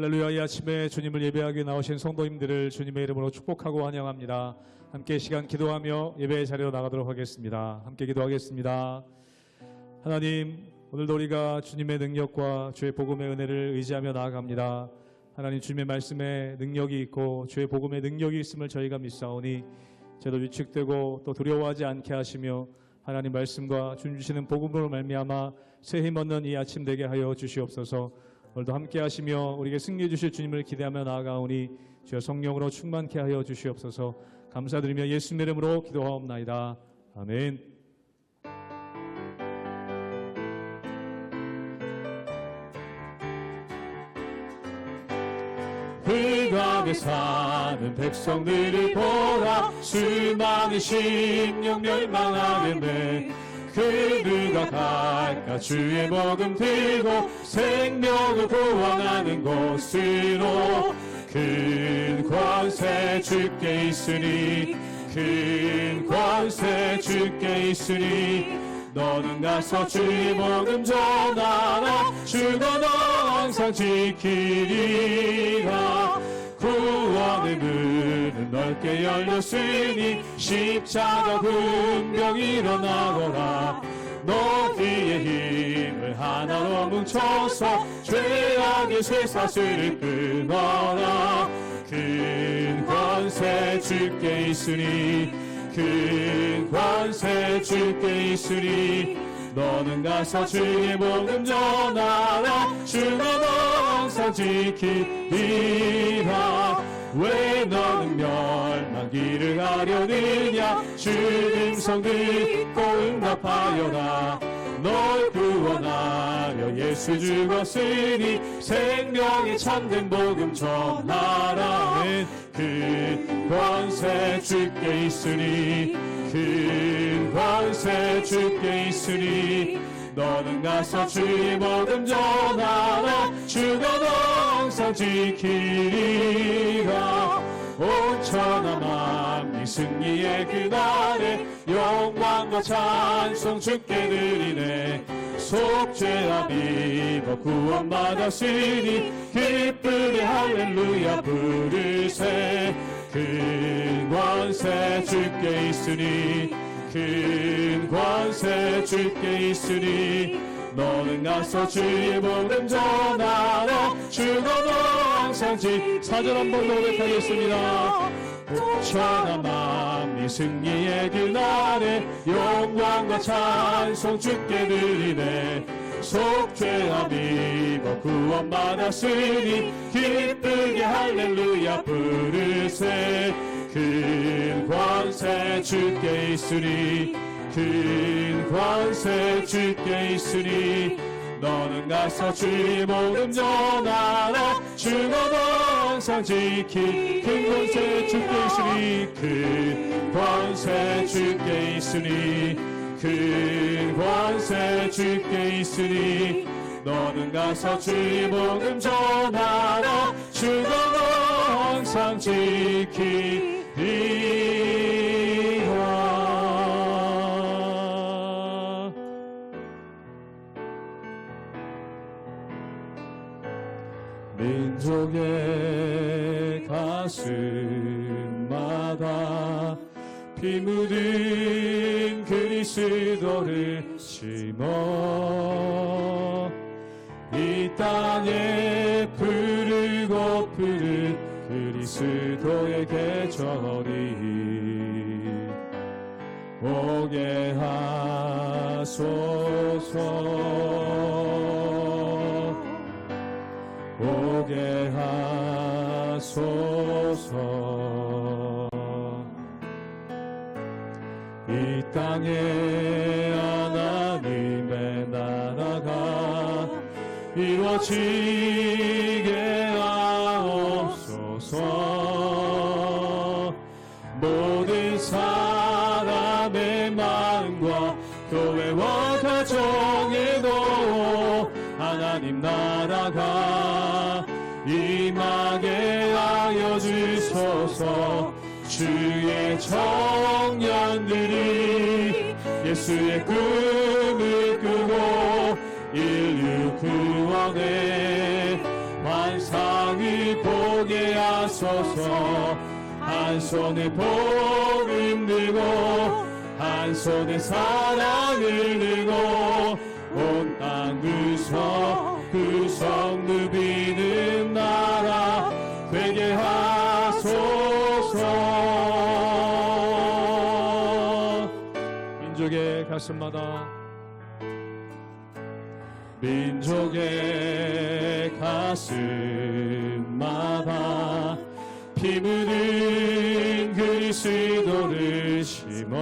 할렐루야. 이 아침에 주님을 예배하게 나오신 성도님들을 주님의 이름으로 축복하고 환영합니다. 함께 시간 기도하며 예배의 자리로 나가도록 하겠습니다. 함께 기도하겠습니다. 하나님, 오늘도 우리가 주님의 능력과 주의 복음의 은혜를 의지하며 나아갑니다. 하나님, 주님의 말씀에 능력이 있고 주의 복음의 능력이 있음을 저희가 믿사오니 저도 위축되고 또 두려워하지 않게 하시며 하나님 말씀과 주님 주시는 복음으로 말미암아 새 힘 얻는 이 아침 되게 하여 주시옵소서. 오늘도 함께 하시며 우리에게 승리 주실 주님을 기대하며 나아가오니 주여 성령으로 충만케 하여 주시옵소서. 감사드리며 예수님의 이름으로 기도하옵나이다. 아멘. 흑암에 사는 백성들을 보라. 수많은 심령 멸망하겠네. 그 누가 갈까? 주의 복음 들고 생명을 구원하는 곳으로. 큰 권세 주께 있으니, 큰 권세 주께 있으니, 너는 가서 주의 복음 전하라. 주가 너 항상 지키리라. 구원의 문은 넓게 열렸으니 십자가 군병 일어나거라. 너희의 힘을 하나로 뭉쳐서 죄악의 쇠사슬을 끊어라. 큰 권세 주께 있으니, 큰 권세 주께 있으니, 너는 가서 주의 복음 전하라. 주가 너 항상 지키리라. 왜 너는 멸망기를 가려느냐? 주 음성 듣고 응답하여라. 널 구원하려 예수 죽었으니 생명의 참된 복음 전하라. 큰 권세 주께 있으니, 큰 권세 주께 있으니, 너는 가서 주의 복음 전하라. 주가 너 항상 지키리라. 온 천하 만민 승리의 그날에 영광과 찬송 주께 드리네. 속죄와 비버 구원받았으니 기쁘게 할렐루야 부르세. 큰 권세 주께 있으니, 큰 권세 주께 있으니, 너는 가서 주의 복음 전하라. 주가 너 항상 사절 한번 노력하겠습니다. 천하 만민 승리의 그날에 영광과 찬송 주께 드리네. 속죄와 비버 구원받았으니 기쁘게 할렐루야 부르세. 큰 권세 주께 있으니, 큰 권세 주께 있으니, 너는 가서 주의 복음 전하라. 주가 너 항상 지키. 큰 권세 주께 있으니, 큰 권세 주께 있으니, 큰 권세 주께 있으니, 너는 가서 주의 복음 전하라. 주가 너 항상 지키리라. 민족의 가슴마다 피 묻은 그리스도를 심어 이 땅에 부르고 부른 그리스도의 계절이 오게 하소서. 오게 하소서. 이 땅에 하나님의 나라가 이루어지게 하옵소서. 모든 사람의 마음과 교회와 가정에도 하나님 나라가 임하게 하여 주소서. 주의 청년들이 예수의 꿈을 꾸고 인류 구원의 환상을 보게 하소서. 한 손에 복음 들고 한 손에 사랑을 들고 온 땅 구석 누비는 나라 되게 하소서. 민족의 가슴마다 민족의 가슴마다 피 묻은 그리스도를 심어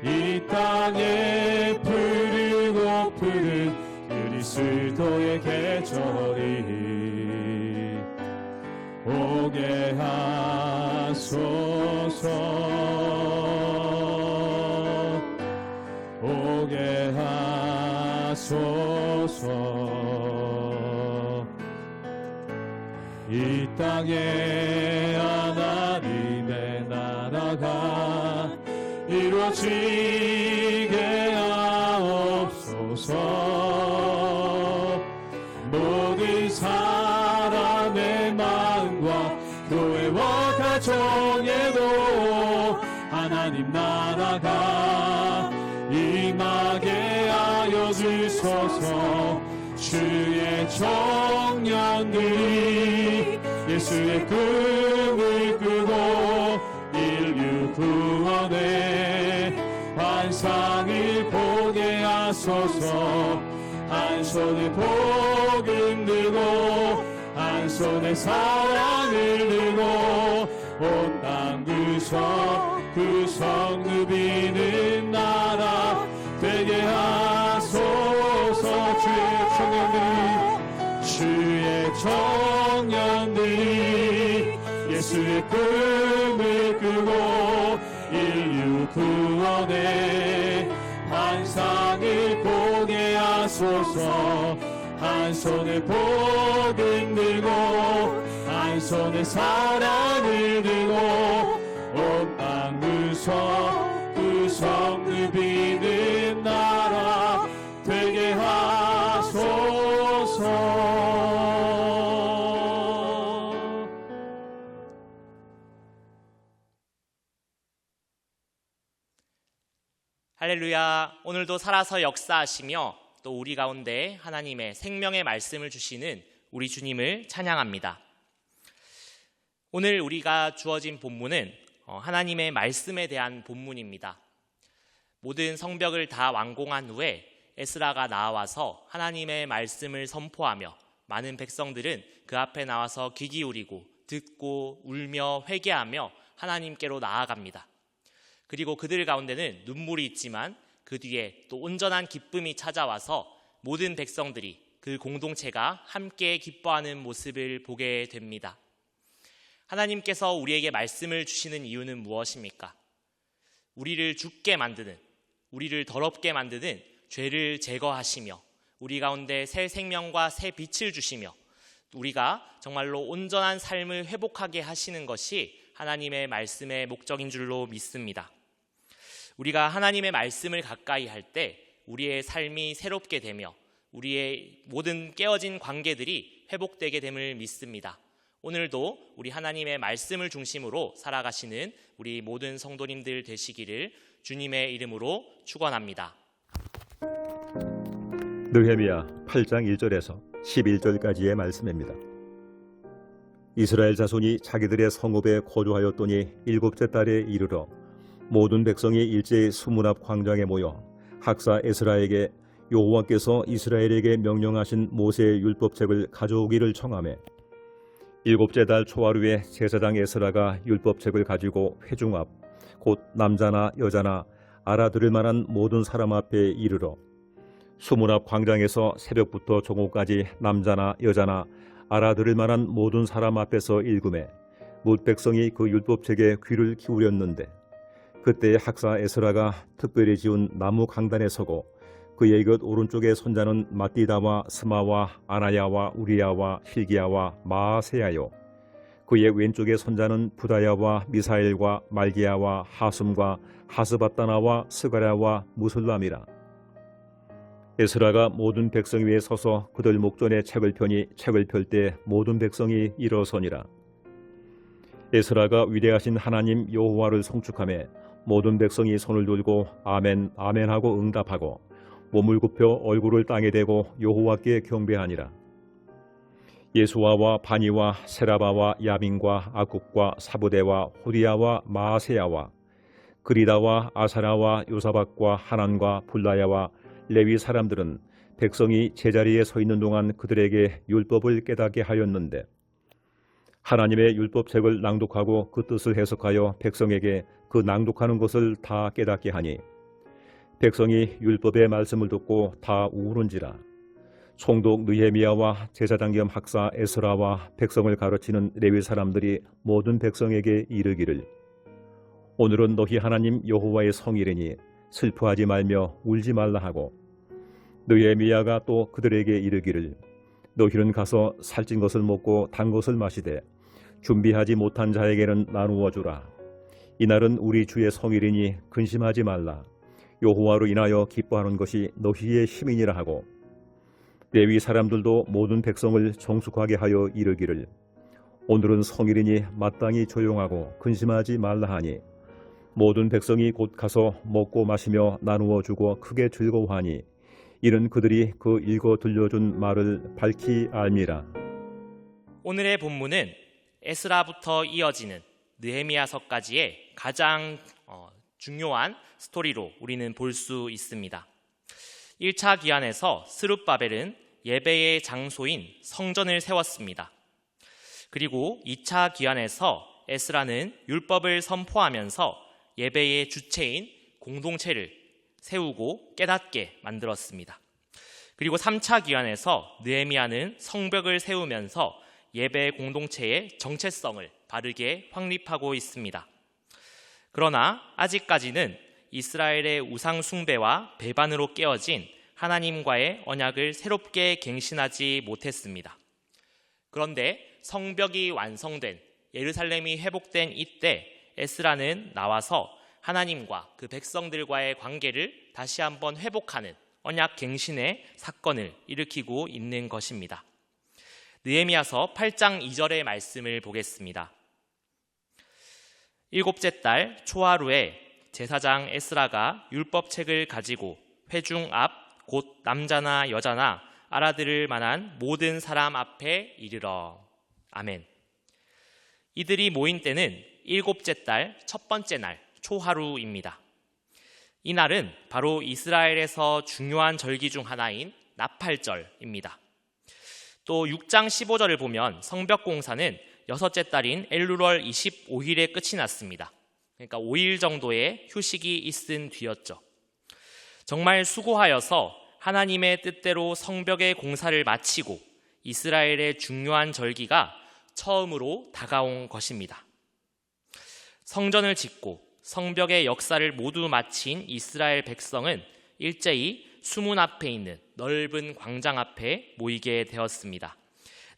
이 땅에 푸르고 푸른 그리스도의 계절이 오게 하소서. 오게 하소서. 이 땅에 하나님의 나라가 이루어지게 하옵소서. 모든 사람의 마음과 교회와 가정에도 하나님 나라가 임하게 하여 주소서. 주의 청년들이 예수의 꿈을 꾸고 인류 구원의 환상을 보게 하소서. 한 손에 복음 들고 한 손에 사랑을 들고 온 땅 구석 누비는 나라 되게 하소서. 주의 청년들이 예수의 꿈을 꾸고 인류 구원의 환상을 보게 하소서. 한 손에 복음 들고 한 손에 사랑을 들고 온 땅 구석 누비는 나라 되게 하소서. 할렐루야. 오늘도 살아서 역사하시며 또 우리 가운데 하나님의 생명의 말씀을 주시는 우리 주님을 찬양합니다. 오늘 우리가 주어진 본문은 하나님의 말씀에 대한 본문입니다. 모든 성벽을 다 완공한 후에 에스라가 나와서 하나님의 말씀을 선포하며 많은 백성들은 그 앞에 나와서 귀 기울이고 듣고 울며 회개하며 하나님께로 나아갑니다. 그리고 그들 가운데는 눈물이 있지만 그 뒤에 또 온전한 기쁨이 찾아와서 모든 백성들이 그 공동체가 함께 기뻐하는 모습을 보게 됩니다. 하나님께서 우리에게 말씀을 주시는 이유는 무엇입니까? 우리를 죽게 만드는, 우리를 더럽게 만드는 죄를 제거하시며 우리 가운데 새 생명과 새 빛을 주시며 우리가 정말로 온전한 삶을 회복하게 하시는 것이 하나님의 말씀의 목적인 줄로 믿습니다. 우리가 하나님의 말씀을 가까이 할 때 우리의 삶이 새롭게 되며 우리의 모든 깨어진 관계들이 회복되게 됨을 믿습니다. 오늘도 우리 하나님의 말씀을 중심으로 살아가시는 우리 모든 성도님들 되시기를 주님의 이름으로 축원합니다. 느헤미야 8장 1절에서 11절까지의 말씀입니다. 이스라엘 자손이 자기들의 성읍에 거주하였더니 7째 달에 이르러 모든 백성이 일제히 수문 앞 광장에 모여 학사 에스라에게 여호와께서 이스라엘에게 명령하신 모세의 율법책을 가져오기를 청하매 7째 달 초하루에 제사장 에스라가 율법책을 가지고 회중 앞 곧 남자나 여자나 알아들을 만한 모든 사람 앞에 이르러 수문 앞 광장에서 새벽부터 정오까지 남자나 여자나 알아들을 만한 모든 사람 앞에서 읽음에 뭇 백성이 그 율법책에 귀를 기울였는데 그때 학사 에스라가 특별히 지은 나무 강단에 서고 그의 곁 오른쪽에 손자는 마띠다와 스마와 아나야와 우리야와 hil기야와 마아세야요 그의 왼쪽에 손자는 부다야와 미사엘과 말기야와 하숨과 하스바다나와 스가랴와 무술람이라. 에스라가 모든 백성 위에 서서 그들 목전에 책을 펴니 책을 펼 때 모든 백성이 일어서니라. 에스라가 위대하신 하나님 여호와를 송축하며 모든 백성이 손을 들고 아멘 아멘 하고 응답하고 몸을 굽혀 얼굴을 땅에 대고 여호와께 경배하니라. 예수아와 바니와 세라바와 야민과 아굽과 사부대와 호디야와 마아세야와 그리다와 아사라와 요사박과 하난과 불라야와 레위 사람들은 백성이 제자리에 서 있는 동안 그들에게 율법을 깨닫게 하였는데 하나님의 율법책을 낭독하고 그 뜻을 해석하여 백성에게 그 낭독하는 것을 다 깨닫게 하니 백성이 율법의 말씀을 듣고 다 우는지라. 총독 느헤미야와 제사장 겸 학사 에스라와 백성을 가르치는 레위 사람들이 모든 백성에게 이르기를 오늘은 너희 하나님 여호와의 성일이니 슬퍼하지 말며 울지 말라 하고 느헤미야가 또 그들에게 이르기를 너희는 가서 살찐 것을 먹고 단 것을 마시되 준비하지 못한 자에게는 나누어 주라. 이날은 우리 주의 성일이니 근심하지 말라. 여호와로 인하여 기뻐하는 것이 너희의 힘이니라 하고 레위 사람들도 모든 백성을 정숙하게 하여 이르기를 오늘은 성일이니 마땅히 조용하고 근심하지 말라 하니 모든 백성이 곧 가서 먹고 마시며 나누어 주고 크게 즐거워하니 이는 그들이 그 읽어 들려준 말을 밝히 알미라. 오늘의 본문은 에스라부터 이어지는 느헤미야서까지의 가장 중요한 스토리로 우리는 볼 수 있습니다. 1차 기한에서 스룹바벨은 예배의 장소인 성전을 세웠습니다. 그리고 2차 기한에서 에스라는 율법을 선포하면서 예배의 주체인 공동체를 세우고 깨닫게 만들었습니다. 그리고 3차 기한에서 느헤미야는 성벽을 세우면서 예배 공동체의 정체성을 바르게 확립하고 있습니다. 그러나 아직까지는 이스라엘의 우상 숭배와 배반으로 깨어진 하나님과의 언약을 새롭게 갱신하지 못했습니다. 그런데 성벽이 완성된 예루살렘이 회복된 이때 에스라는 나와서 하나님과 그 백성들과의 관계를 다시 한번 회복하는 언약 갱신의 사건을 일으키고 있는 것입니다. 느헤미야서 8장 2절의 말씀을 보겠습니다. 일곱째 달 초하루에 제사장 에스라가 율법책을 가지고 회중 앞 곧 남자나 여자나 알아들을 만한 모든 사람 앞에 이르러. 아멘. 이들이 모인 때는 일곱째 달 첫 번째 날 초하루입니다. 이 날은 바로 이스라엘에서 중요한 절기 중 하나인 나팔절입니다. 또 6장 15절을 보면 성벽 공사는 여섯째 달인 엘루월 25일에 끝이 났습니다. 그러니까 5일 정도의 휴식이 있은 뒤였죠. 정말 수고하여서 하나님의 뜻대로 성벽의 공사를 마치고 이스라엘의 중요한 절기가 처음으로 다가온 것입니다. 성전을 짓고 성벽의 역사를 모두 마친 이스라엘 백성은 일제히 수문 앞에 있는 넓은 광장 앞에 모이게 되었습니다.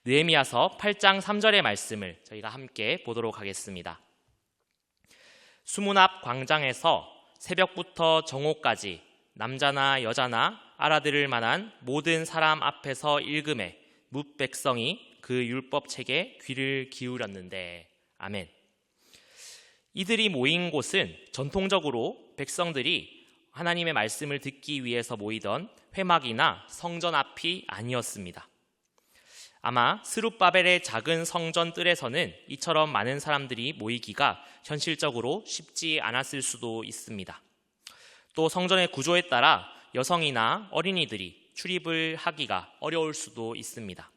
느헤미야서 8장 3절의 말씀을 저희가 함께 보도록 하겠습니다. 수문 앞 광장에서 새벽부터 정오까지 남자나 여자나 알아들을 만한 모든 사람 앞에서 읽음에 뭇 백성이 그 율법책에 귀를 기울였는데. 아멘. 이들이 모인 곳은 전통적으로 백성들이 하나님의 말씀을 듣기 위해서 모이던 회막이나 성전 앞이 아니었습니다. 아마 스룹바벨의 작은 성전 뜰에서는 이처럼 많은 사람들이 모이기가 현실적으로 쉽지 않았을 수도 있습니다. 또 성전의 구조에 따라 여성이나 어린이들이 출입을 하기가 어려울 수도 있습니다.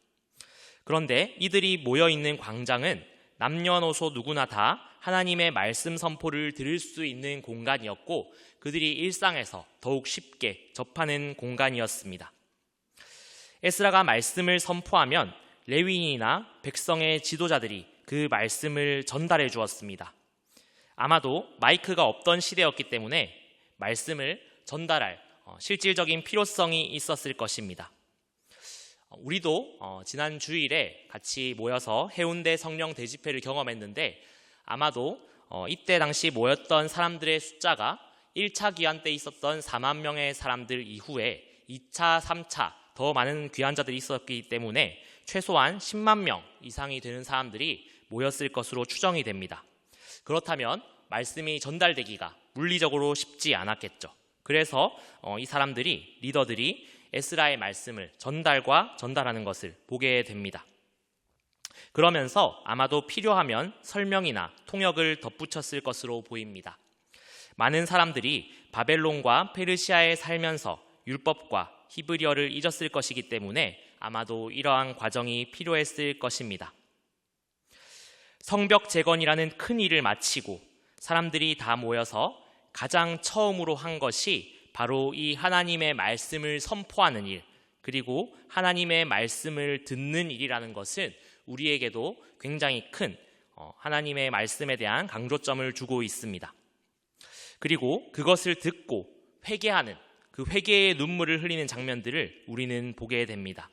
그런데 이들이 모여있는 광장은 남녀노소 누구나 다 하나님의 말씀 선포를 들을 수 있는 공간이었고 그들이 일상에서 더욱 쉽게 접하는 공간이었습니다. 에스라가 말씀을 선포하면 레위인이나 백성의 지도자들이 그 말씀을 전달해 주었습니다. 아마도 마이크가 없던 시대였기 때문에 말씀을 전달할 실질적인 필요성이 있었을 것입니다. 우리도 지난 주일에 같이 모여서 해운대 성령 대집회를 경험했는데 아마도 이때 당시 모였던 사람들의 숫자가 1차 기한 때 있었던 4만 명의 사람들 이후에 2차, 3차 더 많은 귀한 자들이 있었기 때문에 최소한 10만 명 이상이 되는 사람들이 모였을 것으로 추정이 됩니다. 그렇다면 말씀이 전달되기가 물리적으로 쉽지 않았겠죠. 그래서 이 사람들이, 리더들이 에스라의 말씀을 전달하는 것을 보게 됩니다. 그러면서 아마도 필요하면 설명이나 통역을 덧붙였을 것으로 보입니다. 많은 사람들이 바벨론과 페르시아에 살면서 율법과 히브리어를 잊었을 것이기 때문에 아마도 이러한 과정이 필요했을 것입니다. 성벽 재건이라는 큰 일을 마치고 사람들이 다 모여서 가장 처음으로 한 것이 바로 이 하나님의 말씀을 선포하는 일, 그리고 하나님의 말씀을 듣는 일이라는 것은 우리에게도 굉장히 큰 하나님의 말씀에 대한 강조점을 주고 있습니다. 그리고 그것을 듣고 회개하는, 그 회개의 눈물을 흘리는 장면들을 우리는 보게 됩니다.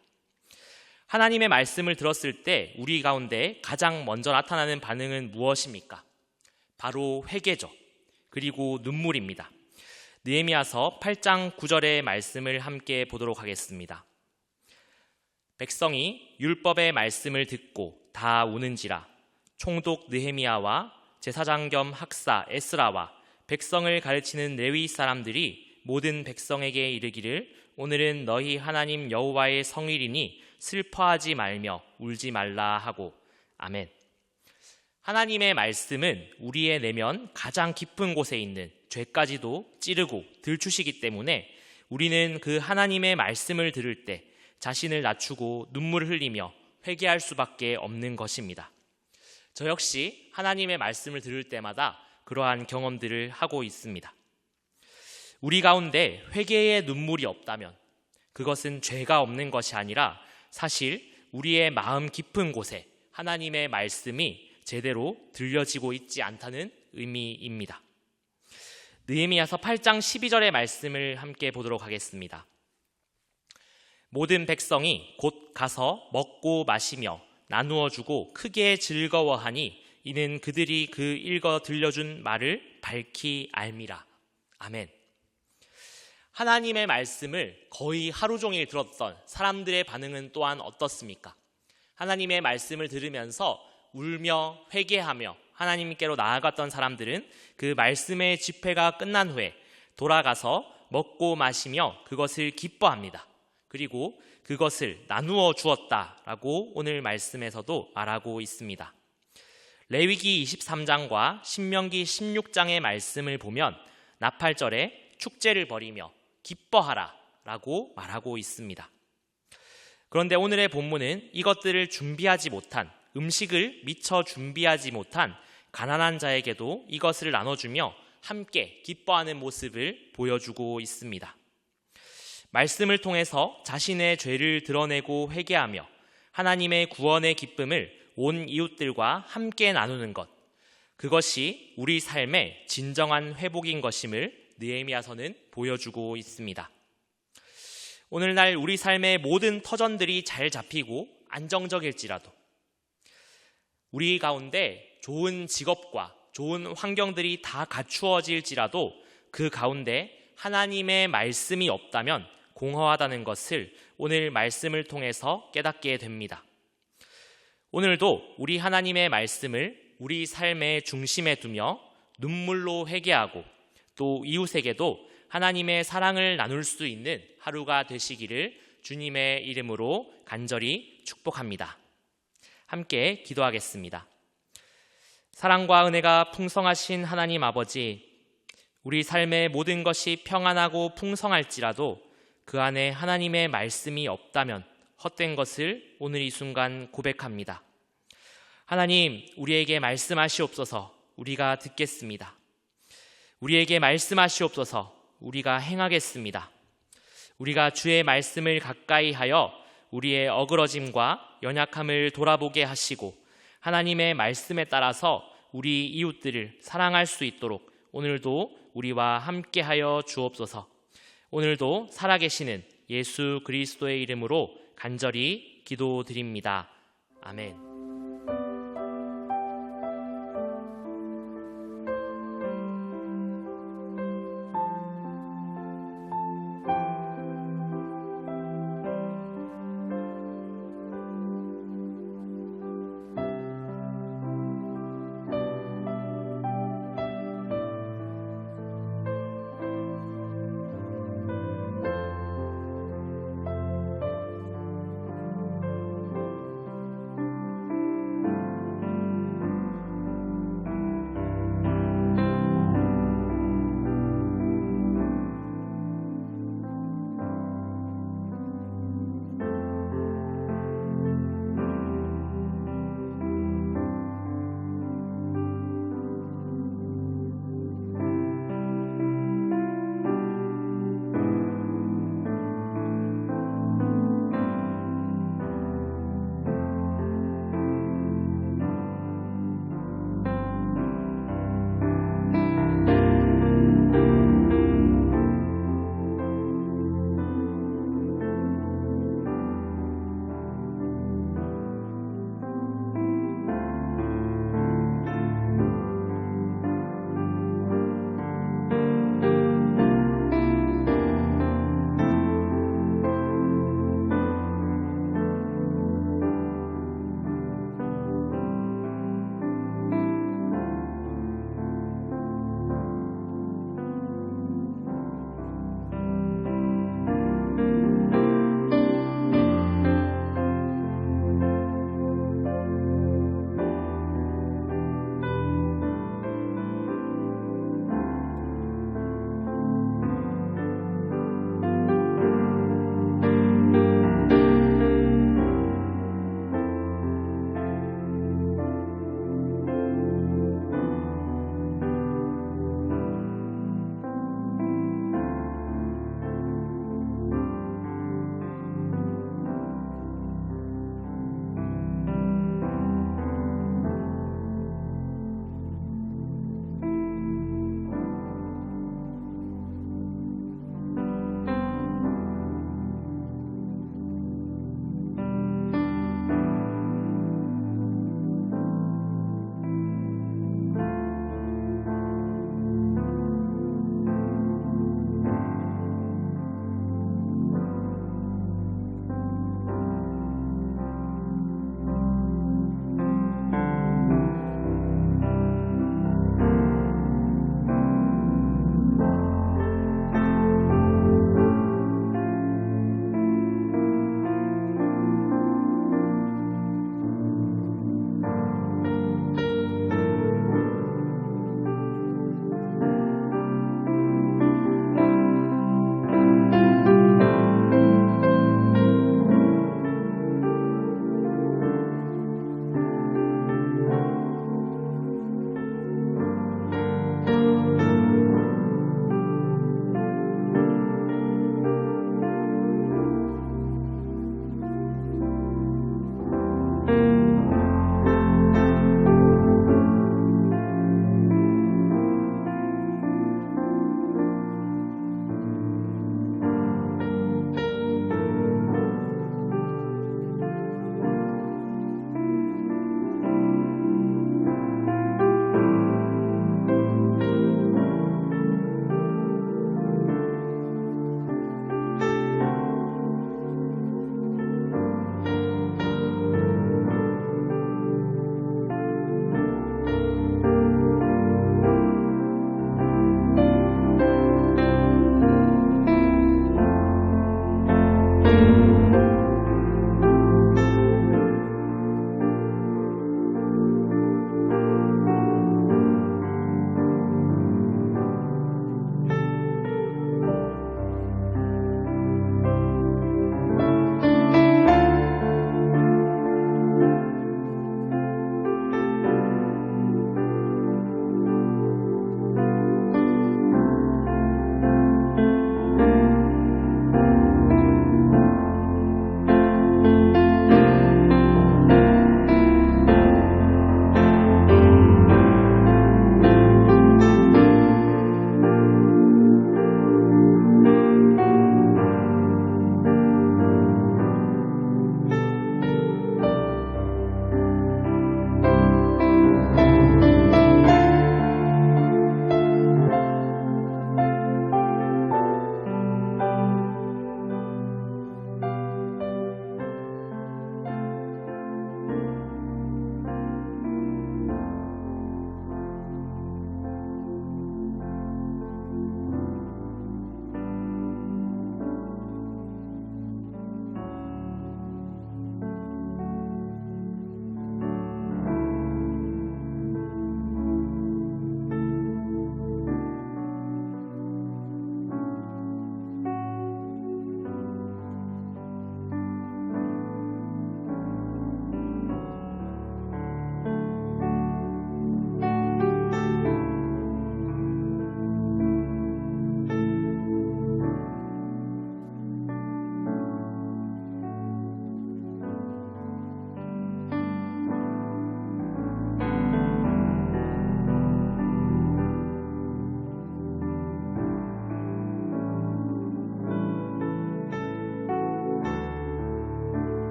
하나님의 말씀을 들었을 때 우리 가운데 가장 먼저 나타나는 반응은 무엇입니까? 바로 회개죠. 그리고 눈물입니다. 느헤미야서 8장 9절의 말씀을 함께 보도록 하겠습니다. 백성이 율법의 말씀을 듣고 다 우는지라. 총독 느헤미야와 제사장 겸 학사 에스라와 백성을 가르치는 레위 사람들이 모든 백성에게 이르기를 오늘은 너희 하나님 여호와의 성일이니 슬퍼하지 말며 울지 말라 하고. 아멘. 하나님의 말씀은 우리의 내면 가장 깊은 곳에 있는 죄까지도 찌르고 들추시기 때문에 우리는 그 하나님의 말씀을 들을 때 자신을 낮추고 눈물을 흘리며 회개할 수밖에 없는 것입니다. 저 역시 하나님의 말씀을 들을 때마다 그러한 경험들을 하고 있습니다. 우리 가운데 회개의 눈물이 없다면 그것은 죄가 없는 것이 아니라 사실 우리의 마음 깊은 곳에 하나님의 말씀이 제대로 들려지고 있지 않다는 의미입니다. 느헤미야서 8장 12절의 말씀을 함께 보도록 하겠습니다. 모든 백성이 곧 가서 먹고 마시며 나누어 주고 크게 즐거워하니 이는 그들이 그 읽어 들려준 말을 밝히 알미라. 아멘. 하나님의 말씀을 거의 하루 종일 들었던 사람들의 반응은 또한 어떻습니까? 하나님의 말씀을 들으면서 울며 회개하며 하나님께로 나아갔던 사람들은 그 말씀의 집회가 끝난 후에 돌아가서 먹고 마시며 그것을 기뻐합니다. 그리고 그것을 나누어 주었다라고 오늘 말씀에서도 말하고 있습니다. 레위기 23장과 신명기 16장의 말씀을 보면 나팔절에 축제를 벌이며 기뻐하라 라고 말하고 있습니다. 그런데 오늘의 본문은 이것들을 준비하지 못한, 음식을 미처 준비하지 못한 가난한 자에게도 이것을 나눠주며 함께 기뻐하는 모습을 보여주고 있습니다. 말씀을 통해서 자신의 죄를 드러내고 회개하며 하나님의 구원의 기쁨을 온 이웃들과 함께 나누는 것, 그것이 우리 삶의 진정한 회복인 것임을 느헤미야서는 보여주고 있습니다. 오늘날 우리 삶의 모든 터전들이 잘 잡히고 안정적일지라도 우리 가운데 좋은 직업과 좋은 환경들이 다 갖추어질지라도 그 가운데 하나님의 말씀이 없다면 공허하다는 것을 오늘 말씀을 통해서 깨닫게 됩니다. 오늘도 우리 하나님의 말씀을 우리 삶의 중심에 두며 눈물로 회개하고 또 이웃에게도 하나님의 사랑을 나눌 수 있는 하루가 되시기를 주님의 이름으로 간절히 축복합니다. 함께 기도하겠습니다. 사랑과 은혜가 풍성하신 하나님 아버지, 우리 삶의 모든 것이 평안하고 풍성할지라도 그 안에 하나님의 말씀이 없다면 헛된 것을 오늘 이 순간 고백합니다. 하나님, 우리에게 말씀하시옵소서. 우리가 듣겠습니다. 우리에게 말씀하시옵소서. 우리가 행하겠습니다. 우리가 주의 말씀을 가까이 하여 우리의 어그러짐과 연약함을 돌아보게 하시고 하나님의 말씀에 따라서 우리 이웃들을 사랑할 수 있도록 오늘도 우리와 함께하여 주옵소서. 오늘도 살아계시는 예수 그리스도의 이름으로 간절히 기도드립니다. 아멘.